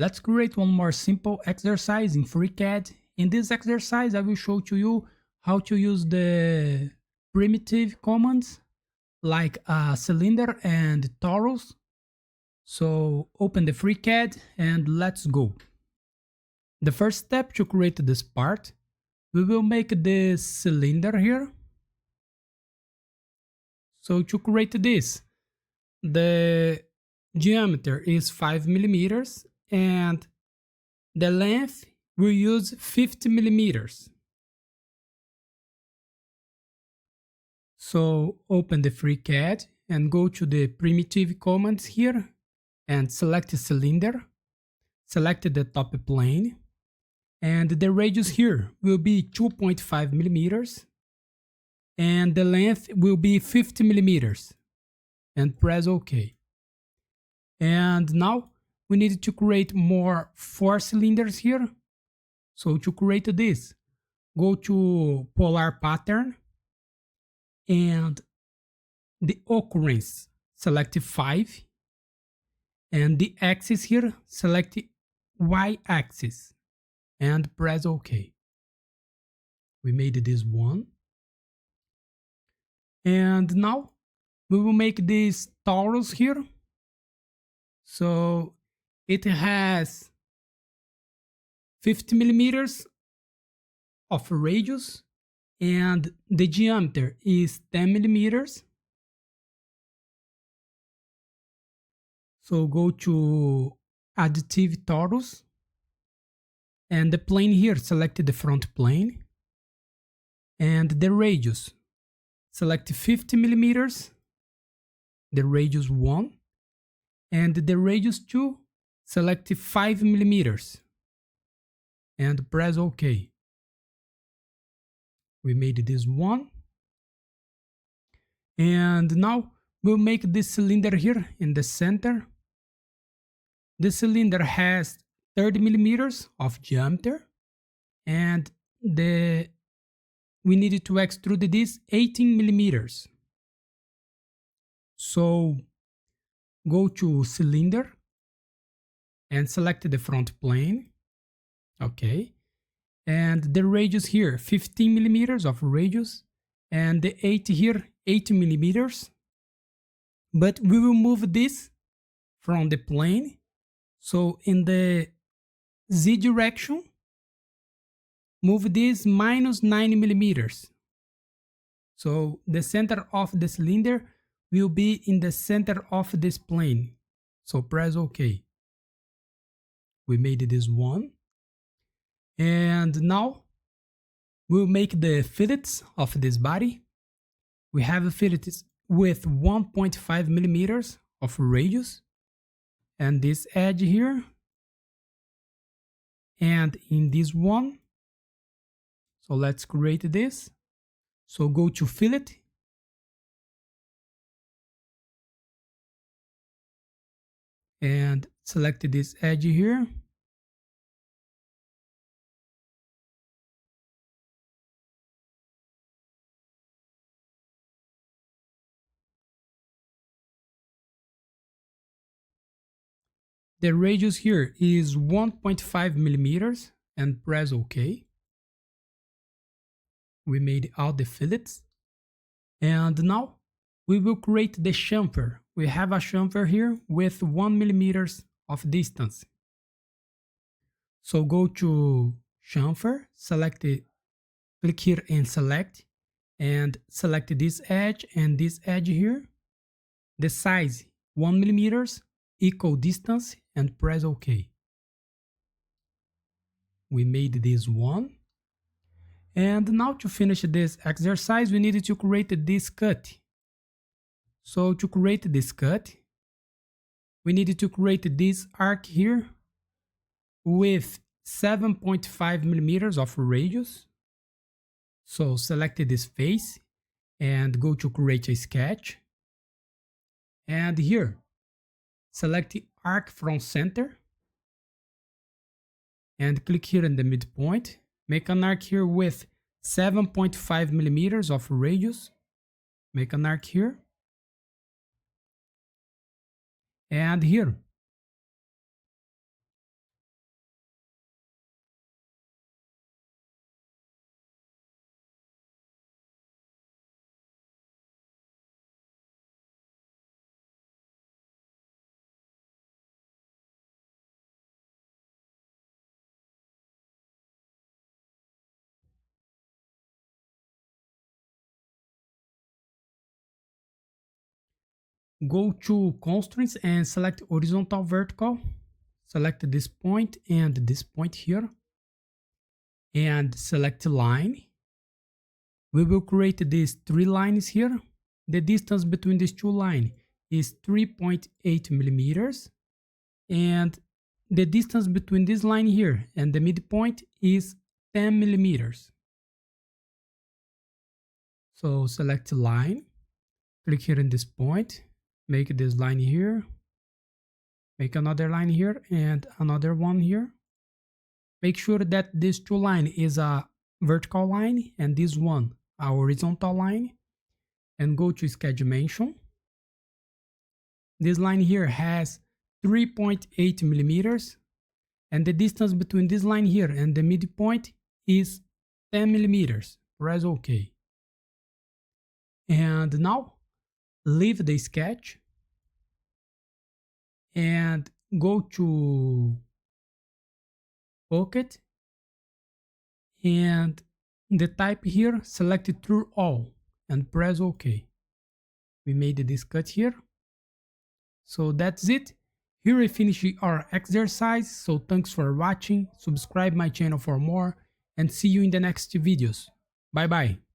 Let's create one more simple exercise in FreeCAD. In this exercise, I will show to you how to use the primitive commands like cylinder and torus. So open the FreeCAD and let's go. The first step to create this part, we will make this cylinder here. So to create this, the diameter is 5 millimeters and the length we use 50 millimeters. So open the FreeCAD and go to the primitive commands here and select cylinder, select the top plane, and the radius here will be 2.5 millimeters and the length will be 50 millimeters, and press OK. And now we need to create more 4 cylinders here. So to create this, go to polar pattern and the occurrence select 5 and the axis here select Y axis and press OK. We made this one. And now we will make this torus here. So it has 50 millimeters of radius and the diameter is 10 millimeters. So go to Additive Torus and the plane here, select the front plane and the radius. Select 50 millimeters, the radius 1, and the radius 2, select 5 millimeters, and press OK. We made this one. And now we'll make this cylinder here in the center. The cylinder has 30 millimeters of diameter, and we needed to extrude this 18 millimeters. So go to cylinder and select the front plane. Okay. And the radius here, 15 millimeters of radius, and the 80 here, 80 millimeters. But we will move this from the plane. So in the Z direction, move this minus 9 millimeters. So the center of the cylinder will be in the center of this plane. So press OK. We made this one. And now we'll make the fillets of this body. We have fillets with 1.5 millimeters of radius. And this edge here. And in this one. So let's create this. So go to fillet. And select this edge here. The radius here is 1.5 millimeters and press OK. We made all the fillets. And now we will create the chamfer. We have a chamfer here with 1 millimeters of distance. So go to chamfer, click here and select this edge and this edge here. The size 1 millimeters, equal distance, and press OK. We made this one. And now to finish this exercise, we needed to create this cut. So to create this cut, we needed to create this arc here with 7.5 millimeters of radius. So select this face and go to create a sketch. And here, select the arc from center. And click here in the midpoint. Make an arc here with 7.5 millimeters of radius. Make an arc here. And here. Go to constraints and select horizontal vertical. Select this point and this point here. And select line. We will create these 3 lines here. The distance between these 2 lines is 3.8 millimeters. And the distance between this line here and the midpoint is 10 millimeters. So select line, click here in this point, make this line here, make another line here and another one here. Make sure that this 2 line is a vertical line and this one a horizontal line, and go to sketch dimension. This line here has 3.8 millimeters and the distance between this line here and the midpoint is 10 millimeters. Press OK. And now leave the sketch and go to Pocket, and the type here, select it through all and press OK. We made this cut here. So that's it. Here we finish our exercise. So thanks for watching. Subscribe my channel for more and see you in the next videos. Bye bye.